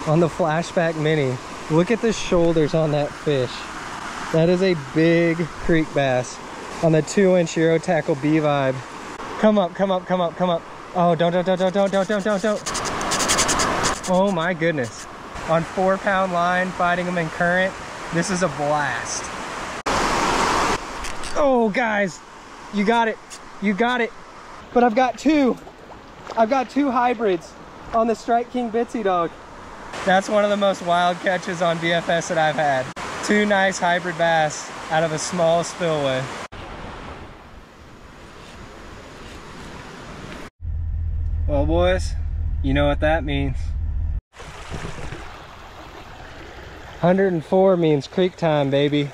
on the Flashback Mini. Look at the shoulders on that fish. That is a big creek bass on the 2-inch Euro Tackle B Vibe. Come up, come up, come up, come up. Oh, don't. Oh my goodness. On 4-pound line, fighting them in current. This is a blast. Oh guys, you got it. You got it. But I've got two hybrids on the Strike King Bitsy dog. That's one of the most wild catches on BFS that I've had. 2 nice hybrid bass out of a small spillway. Well boys, you know what that means. 104 means creek time, baby.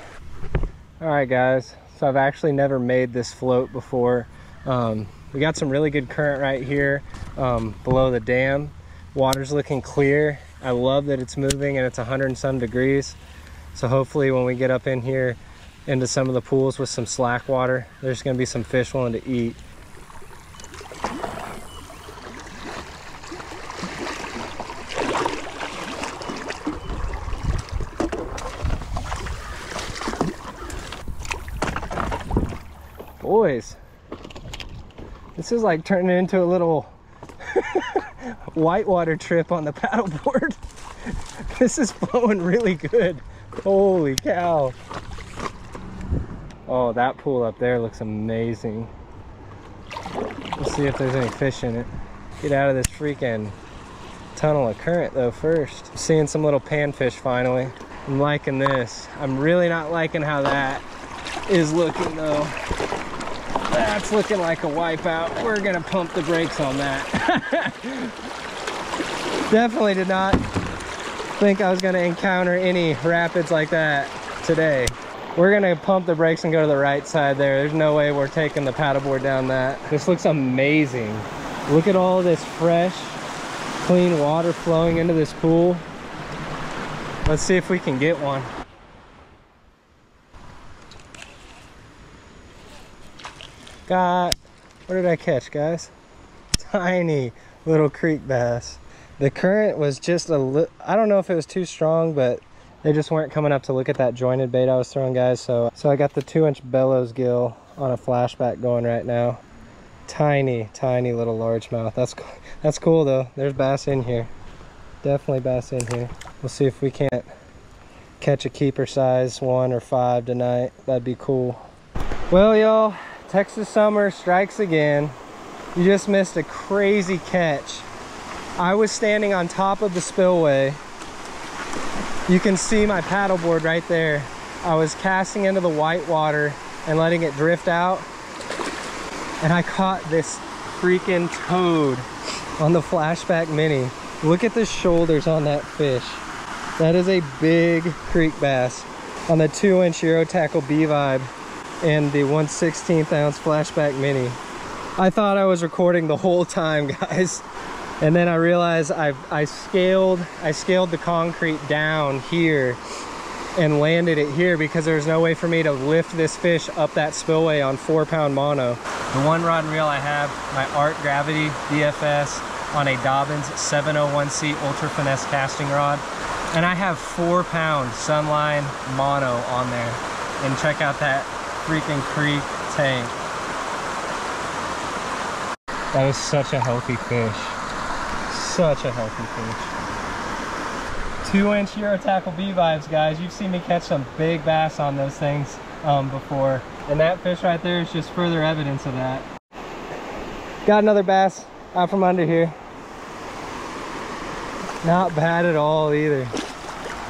All right guys, so I've actually never made this float before. We got some really good current right here below the dam. Water's looking clear. I love that it's moving and it's 100 and some degrees. So hopefully when we get up in here into some of the pools with some slack water, there's gonna be some fish willing to eat. Boys, this is like turning into a little whitewater trip on the paddleboard. This is flowing really good. Holy cow. Oh, that pool up there looks amazing. Let's see if there's any fish in it. Get out of this freaking tunnel of current though first. I'm seeing some little panfish finally. I'm liking this. I'm really not liking how that is looking though. That's looking like a wipeout. We're gonna pump the brakes on that. Definitely did not think I was gonna encounter any rapids like that today. We're gonna pump the brakes and go to the right side there. There's no way we're taking the paddleboard down that. This looks amazing. Look at all this fresh, clean water flowing into this pool. Let's see if we can get one. Got, what did I catch, guys? Tiny little creek bass. The current was just a little, I don't know if it was too strong, but they just weren't coming up to look at that jointed bait I was throwing, guys. So I got the 2-inch bellows gill on a flashback going right now. Tiny little largemouth. That's cool though. There's bass in here. Definitely bass in here. We'll see if we can't catch a keeper size 1 or 5 tonight. That'd be cool. Well, y'all, Texas summer strikes again. You just missed a crazy catch. I was standing on top of the spillway. You can see my paddleboard right there. I was casting into the white water and letting it drift out. And I caught this freaking toad on the Flashback Mini. Look at the shoulders on that fish. That is a big creek bass on the 2-inch Euro Tackle B Vibe and the 1/16 ounce Flashback Mini. I thought I was recording the whole time, guys. And then I realized I scaled the concrete down here and landed it here because there's no way for me to lift this fish up that spillway on 4-pound mono. The one rod and reel I have, my Art Gravity BFS on a Dobbins 701C Ultra Finesse casting rod. And I have 4-pound Sunline mono on there. And check out that freaking creek tank. That is such a healthy fish. Such a healthy fish. 2-inch Euro Tackle B Vibes, guys. You've seen me catch some big bass on those things before. And that fish right there is just further evidence of that. Got another bass out from under here. Not bad at all either.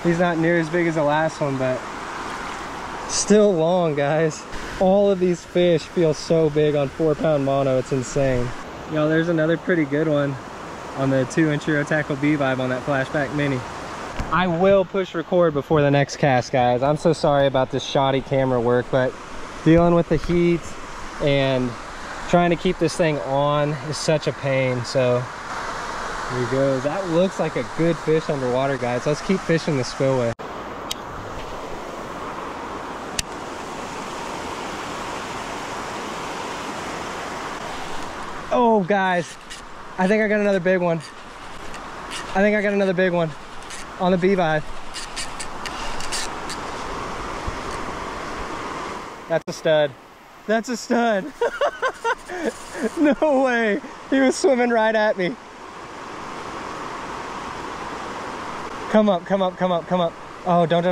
He's not near as big as the last one, but still long, guys. All of these fish feel so big on 4-pound mono, it's insane. Yo, there's another pretty good one on the 2-inch Euro Tackle B Vibe on that Flashback Mini. I will push record before the next cast, guys. I'm so sorry about this shoddy camera work, but dealing with the heat and trying to keep this thing on is such a pain. So here we go. That looks like a good fish underwater, guys. Let's keep fishing the spillway. Oh, guys, I think I got another big one. I think I got another big one. on the B-vibe. That's a stud. That's a stud. No way. He was swimming right at me. Come up, come up, come up, come up. Oh, don't.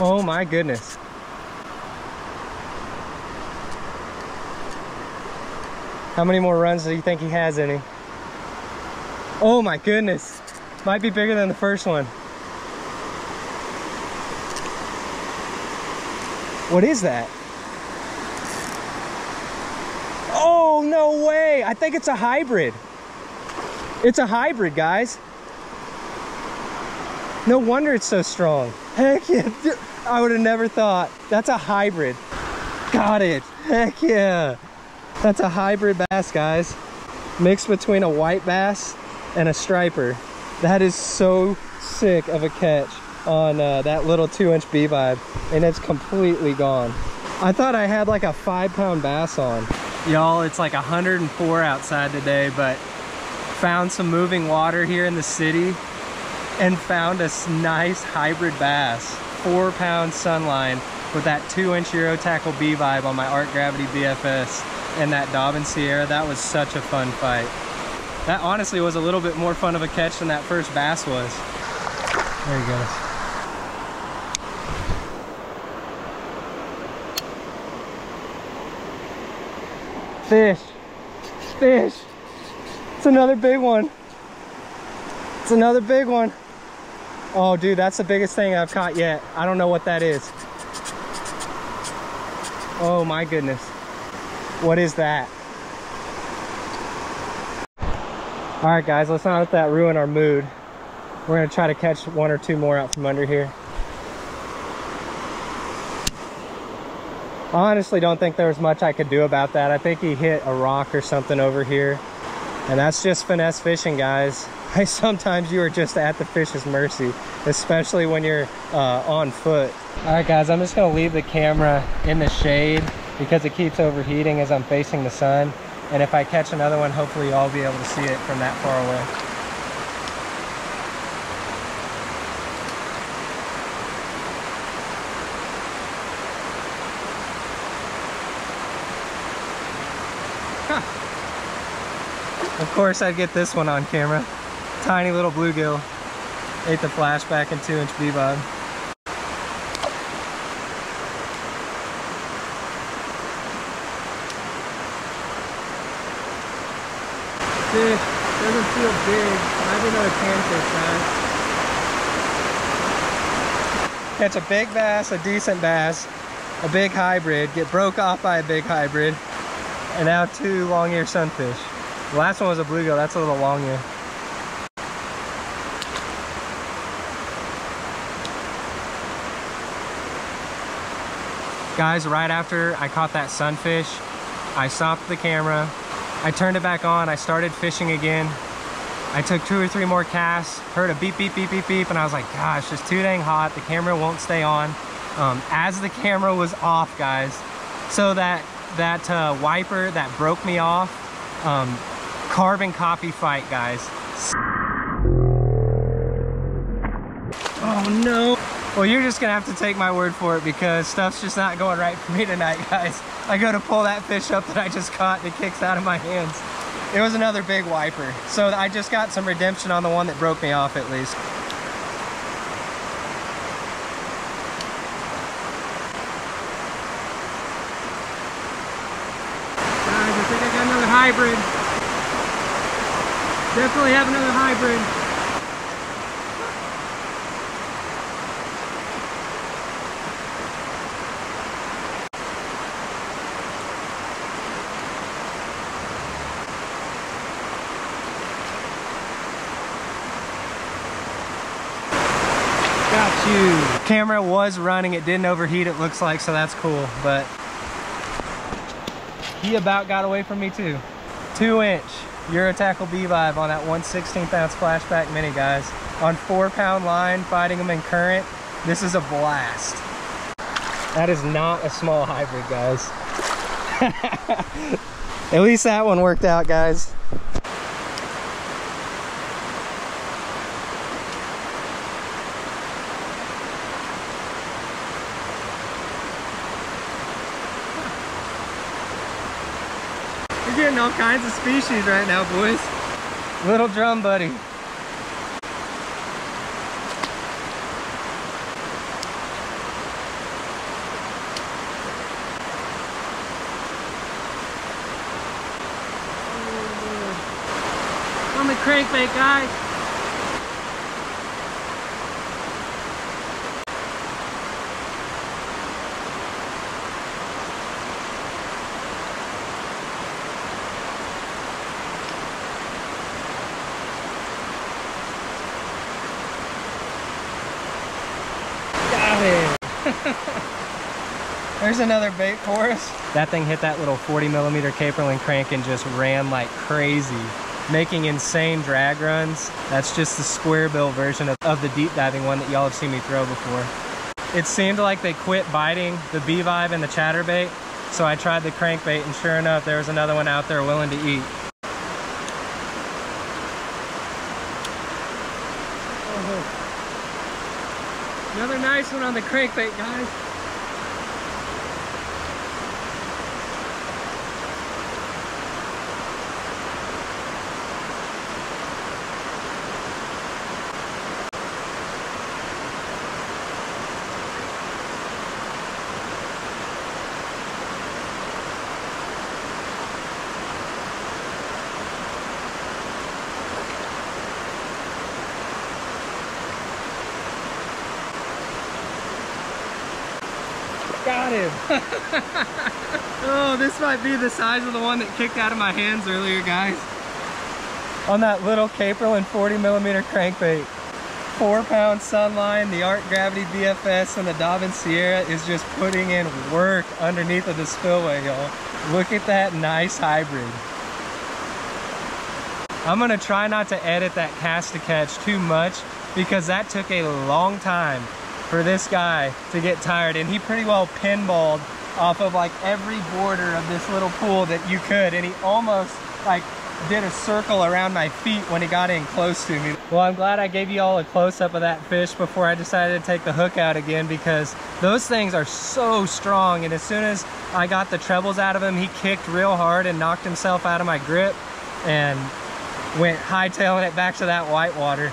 Oh my goodness. How many more runs do you think he has in him? Oh my goodness. Might be bigger than the first one. What is that? Oh, no way. I think it's a hybrid. It's a hybrid, guys. No wonder it's so strong. Heck yeah. I would have never thought. That's a hybrid. Got it. Heck yeah. That's a hybrid bass, guys. Mixed between a white bass and a striper. That is so sick of a catch on that little 2-inch B-vibe, and it's completely gone. I thought I had like a 5-pound bass on. Y'all, it's like 104 outside today, but found some moving water here in the city and found a nice hybrid bass, 4-pound sunline with that 2-inch Euro Tackle B-vibe on my Art Gravity BFS and that Dobbin Sierra. That was such a fun fight. That honestly was a little bit more fun of a catch than that first bass was. There he goes. Fish. Fish. It's another big one. It's another big one. Oh, dude, that's the biggest thing I've caught yet. I don't know what that is. Oh my goodness. What is that? All right, guys, let's not let that ruin our mood. We're gonna try to catch 1 or 2 more out from under here. I honestly don't think there was much I could do about that. I think he hit a rock or something over here. And that's just finesse fishing, guys. Sometimes you are just at the fish's mercy, especially when you're on foot. All right, guys, I'm just gonna leave the camera in the shade because it keeps overheating as I'm facing the sun. And if I catch another one, hopefully y'all will be able to see it from that far away. Of course I'd get this one on camera. Tiny little bluegill. Ate the flashback and 2-inch B-vibe. Fish doesn't feel big. Might be another panfish, guys. Catch a big bass, a decent bass, a big hybrid, get broke off by a big hybrid, and now 2 long-ear sunfish. The last one was a bluegill. That's a little long ear. Guys, right after I caught that sunfish, I stopped the camera. I turned it back on. I started fishing again. I took 2 or 3 more casts, heard a beep, beep, beep, beep, beep, and I was like, gosh, it's too dang hot. The camera won't stay on. As the camera was off, guys, so that wiper that broke me off, carbon copy fight, guys. Oh no. Well, you're just gonna have to take my word for it because stuff's just not going right for me tonight, guys. I go to pull that fish up that I just caught and it kicks out of my hands. It was another big wiper. So I just got some redemption on the one that broke me off at least. Guys, I think I got another hybrid. Definitely have another hybrid. Got you. Camera was running, it didn't overheat, it looks like, so that's cool, but he about got away from me too. 2-inch Euro Tackle B-vibe on that 1/16 ounce flashback mini, guys. On 4-pound line, fighting them in current. This is a blast. That is not a small hybrid, guys. At least that one worked out, guys. We're getting all kinds of species right now, boys. Little drum buddy. On the crankbait, guys. There's another bait for us. That thing hit that little 40mm Caperlan crank and just ran like crazy, making insane drag runs. That's just the square bill version of the deep diving one that y'all have seen me throw before. It seemed like they quit biting the B-Vibe and the chatterbait, so I tried the crankbait, and sure enough, there was another one out there willing to eat. Another nice one on the crankbait, guys. Got him. Oh, this might be the size of the one that kicked out of my hands earlier, guys. On that little Caperlan 40mm crankbait. 4-pound sunline, the Art Gravity BFS, and the Dobbin Sierra is just putting in work underneath of the Spillway, y'all. Look at that nice hybrid. I'm gonna try not to edit that cast to catch too much because that took a long time for this guy to get tired, and he pretty well pinballed off of like every border of this little pool that you could, and he almost like did a circle around my feet when he got in close to me. Well, I'm glad I gave you all a close-up of that fish before I decided to take the hook out again, because those things are so strong, and as soon as I got the trebles out of him, he kicked real hard and knocked himself out of my grip and went hightailing it back to that whitewater.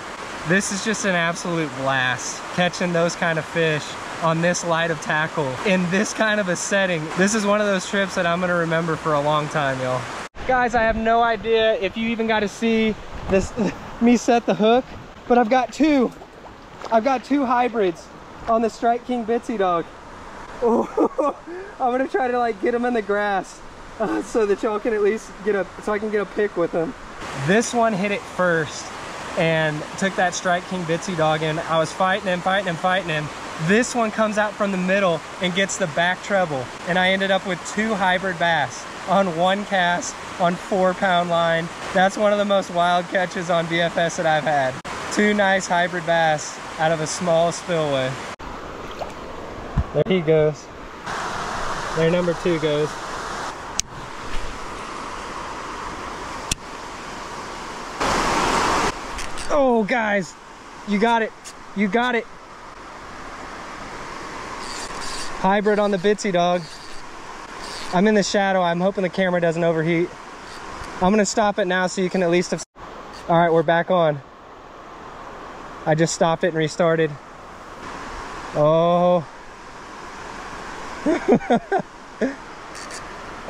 This is just an absolute blast, catching those kind of fish on this light of tackle in this kind of a setting. This is one of those trips that I'm gonna remember for a long time, y'all. Guys, I have no idea if you even got to see this me set the hook, but I've got two hybrids on the Strike King Bitsy dog. Oh, I'm gonna try to like get them in the grass so that y'all can at least so I can get a pic with them. This one hit it first and took that Strike King Bitsy dog in. I was fighting him. This one comes out from the middle and gets the back treble, and I ended up with 2 hybrid bass on one cast on 4-pound line. That's one of the most wild catches on BFS that I've had. 2 nice hybrid bass out of a small spillway. There he goes. There number 2 goes. Oh, guys, you got it. You got it. Hybrid on the Bitsy dog. I'm in the shadow. I'm hoping the camera doesn't overheat. I'm gonna stop it now so you can at least have... All right, we're back on. I just stopped it and restarted. Oh.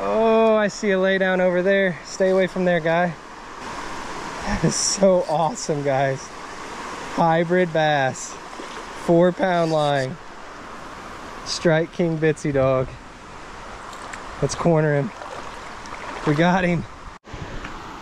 Oh, I see a lay down over there. Stay away from there, guy. That is so awesome, guys. Hybrid bass, 4-pound line, Strike King Bitsy dog. Let's corner him. We got him.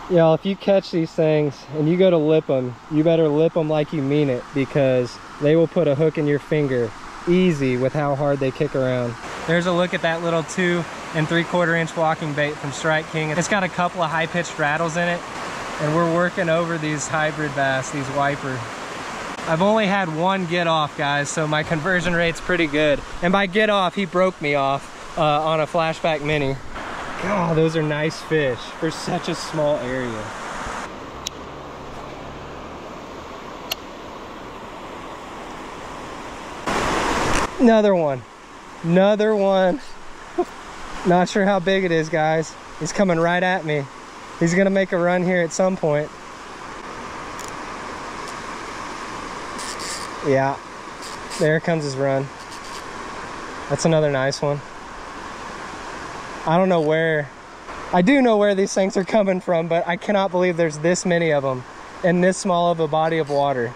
Y'all, if you catch these things and you go to lip them, you better lip them like you mean it, because they will put a hook in your finger easy with how hard they kick around. There's a look at that little 2 3/4 inch walking bait from Strike King. It's got a couple of high-pitched rattles in it, and we're working over these hybrid bass, these wiper. I've only had 1 get off, guys, so my conversion rate's pretty good. And by get off, he broke me off on a flashback mini. God, those are nice fish for such a small area. Another one. Not sure how big it is, guys. He's coming right at me. He's gonna make a run here at some point. Yeah, there comes his run. That's another nice one. I don't know where, I do know where these things are coming from, but I cannot believe there's this many of them in this small of a body of water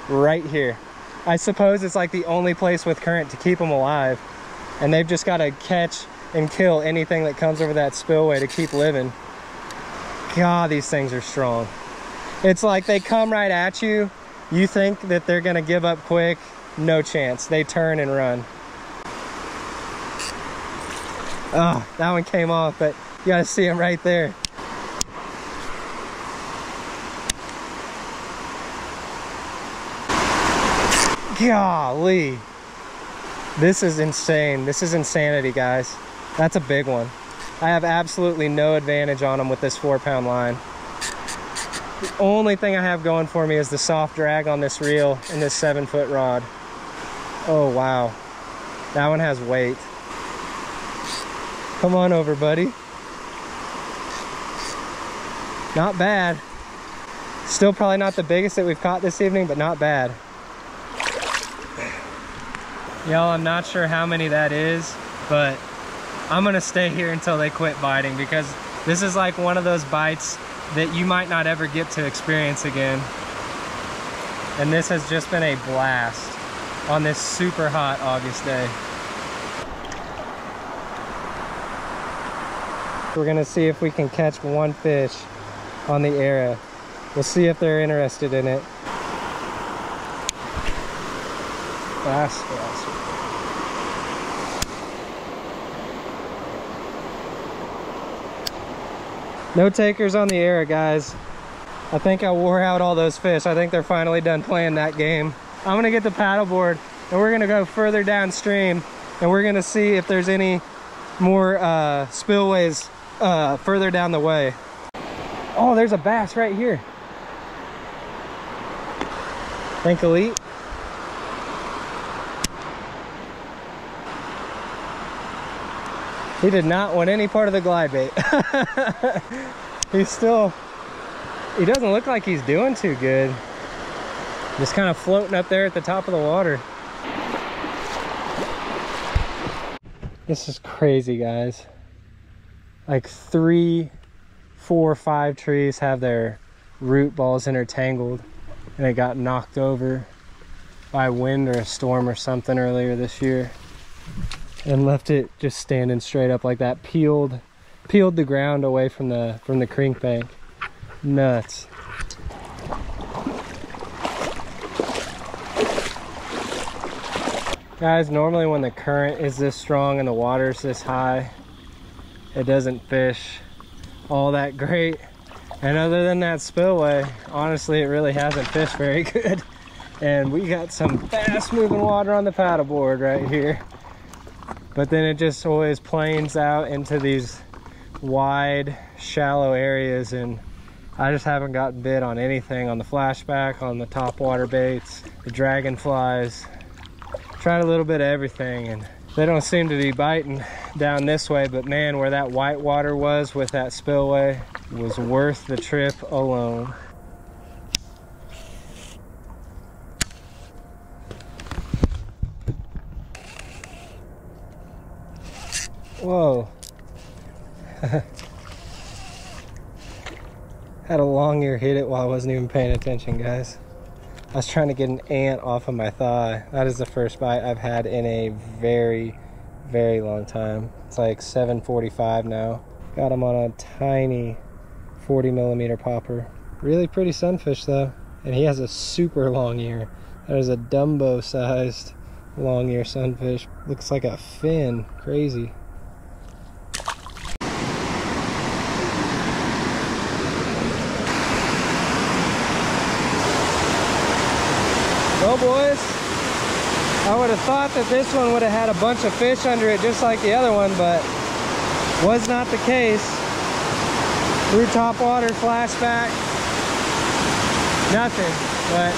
right here. I suppose it's like the only place with current to keep them alive, and they've just got to catch and kill anything that comes over that spillway to keep living. God, these things are strong. It's like they come right at you. You think that they're gonna give up quick. No chance. They turn and run. Oh, that one came off, but you gotta see him right there. Golly. This is insane. This is insanity, guys. That's a big one. I have absolutely no advantage on them with this 4-pound line. The only thing I have going for me is the soft drag on this reel and this 7-foot rod. Oh, wow. That one has weight. Come on over, buddy. Not bad. Still probably not the biggest that we've caught this evening, but not bad. Y'all, I'm not sure how many that is, but I'm gonna stay here until they quit biting, because this is like one of those bites that you might not ever get to experience again. And this has just been a blast on this super hot August day. We're gonna see if we can catch one fish on the area. We'll see if they're interested in it. Bass. No takers on the air, guys. I think I wore out all those fish. I think they're finally done playing that game. I'm gonna get the paddleboard and we're gonna go further downstream and we're gonna see if there's any more spillways further down the way. Oh, there's a bass right here. Think elite. He did not want any part of the glide bait. He doesn't look like he's doing too good. Just kind of floating up there at the top of the water. This is crazy, guys. Like 3, 4, 5 trees have their root balls intertangled, and it got knocked over by wind or a storm or something earlier this year, and left it just standing straight up like that, peeled the ground away from the crankbait. Nuts. Guys, normally when the current is this strong and the water's this high, it doesn't fish all that great. And other than that spillway, honestly, it really hasn't fished very good. And we got some fast moving water on the paddleboard right here. But then it just always planes out into these wide, shallow areas, and I just haven't gotten bit on anything on the flashback, on the top water baits, the dragonflies. Tried a little bit of everything, and they don't seem to be biting down this way, but man, where that white water was with that spillway was worth the trip alone. Whoa. Had a long ear hit it while I wasn't even paying attention, guys. I was trying to get an ant off of my thigh. That is the first bite I've had in a very, very long time. It's like 7:45 now. Got him on a tiny 40mm popper. Really pretty sunfish though. And he has a super long ear. That is a Dumbo sized long ear sunfish. Looks like a fin. Crazy. Well, boys, I would have thought that this one would have had a bunch of fish under it just like the other one, but was not the case. Through top water, flashback, nothing. But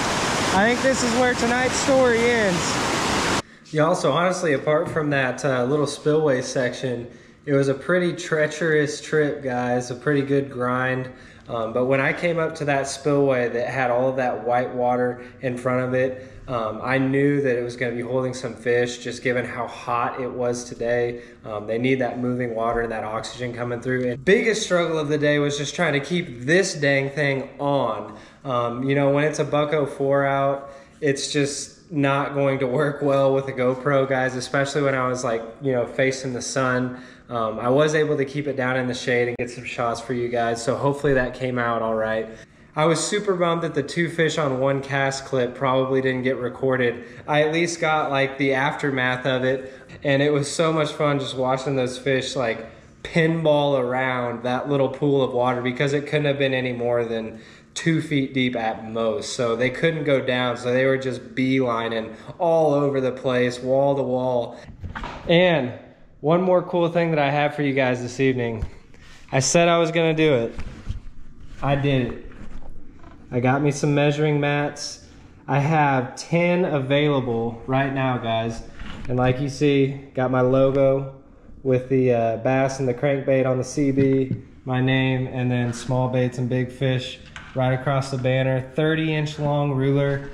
I think this is where tonight's story ends. Yeah, also honestly, apart from that little spillway section, It was a pretty treacherous trip, guys, a pretty good grind. But when I came up to that spillway that had all of that white water in front of it, I knew that it was going to be holding some fish, just given how hot it was today. They need that moving water and that oxygen coming through. And biggest struggle of the day was just trying to keep this dang thing on. You know, when it's a $104 out, it's just not going to work well with a GoPro, guys, especially when I was like, you know, facing the sun. I was able to keep it down in the shade and get some shots for you guys, so hopefully that came out all right. I was super bummed that the 2 fish on 1 cast clip probably didn't get recorded. I at least got like the aftermath of it, and it was so much fun just watching those fish like pinball around that little pool of water, because it couldn't have been any more than 2 feet deep at most. So they couldn't go down, so they were just beelining all over the place, wall to wall. And one more cool thing that I have for you guys this evening. I said I was gonna do it. I did it. I got me some measuring mats. I have 10 available right now, guys. And like you see, got my logo with the bass and the crankbait on the CB, my name, and then small baits and big fish right across the banner. 30-inch long ruler.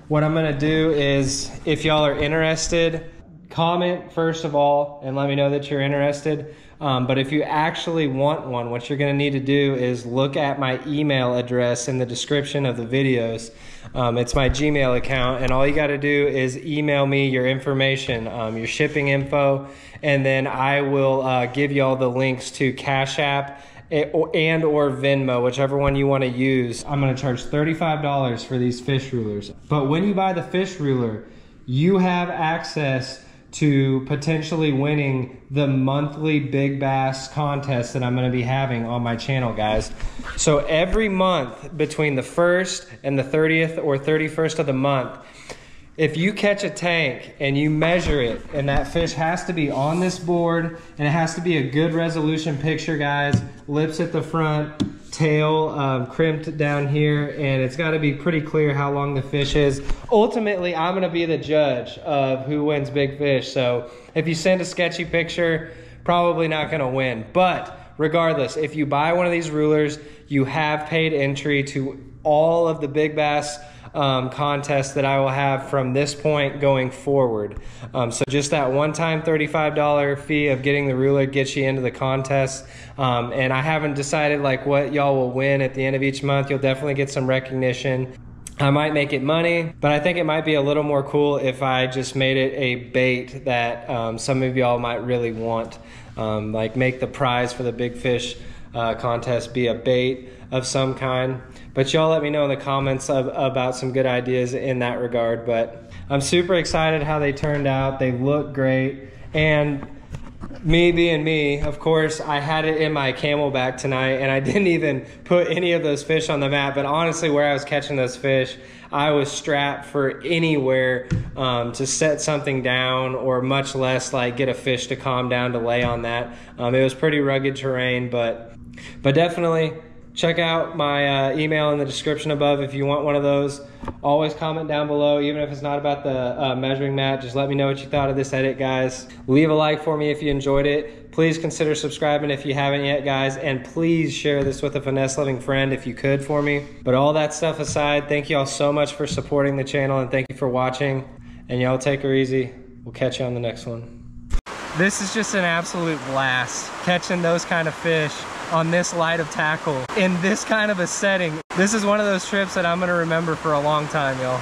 What I'm gonna do is, if y'all are interested, comment first of all and let me know that you're interested. But if you actually want one, what you're gonna need to do is look at my email address in the description of the videos. It's my Gmail account, and all you gotta do is email me your information, your shipping info, and then I will give you all the links to Cash App and or Venmo, whichever one you wanna use. I'm gonna charge $35 for these fish rulers. But when you buy the fish ruler, you have access to potentially winning the monthly big bass contest that I'm gonna be having on my channel, guys. So every month between the 1st and the 30th or 31st of the month, if you catch a tank and you measure it, and that fish has to be on this board, and it has to be a good resolution picture, guys, lips at the front, tail crimped down here, and it's got to be pretty clear how long the fish is. Ultimately, I'm going to be the judge of who wins big fish. So if you send a sketchy picture, probably not going to win. But regardless, if you buy one of these rulers, you have paid entry to all of the big bass contests that I will have from this point going forward. So just that one-time $35 fee of getting the ruler gets you into the contest. And I haven't decided like what y'all will win at the end of each month. You'll definitely get some recognition. I might make it money, but I think it might be a little more cool if I just made it a bait that some of y'all might really want. Like make the prize for the big fish contest be a bait of some kind. But y'all let me know in the comments about some good ideas in that regard. But I'm super excited how they turned out. They look great. And me being me, of course, I had it in my Camelback tonight, and I didn't even put any of those fish on the mat. But honestly, where I was catching those fish, I was strapped for anywhere to set something down, or much less like get a fish to calm down to lay on that. It was pretty rugged terrain, but definitely check out my email in the description above if you want one of those. Always comment down below, even if it's not about the measuring mat. Just let me know what you thought of this edit, guys. Leave a like for me if you enjoyed it. Please consider subscribing if you haven't yet, guys. And please share this with a finesse-loving friend if you could for me. But all that stuff aside, thank you all so much for supporting the channel, and thank you for watching. And y'all take her easy. We'll catch you on the next one. This is just an absolute blast, catching those kind of fish on this light of tackle in this kind of a setting. This is one of those trips that I'm gonna remember for a long time, y'all.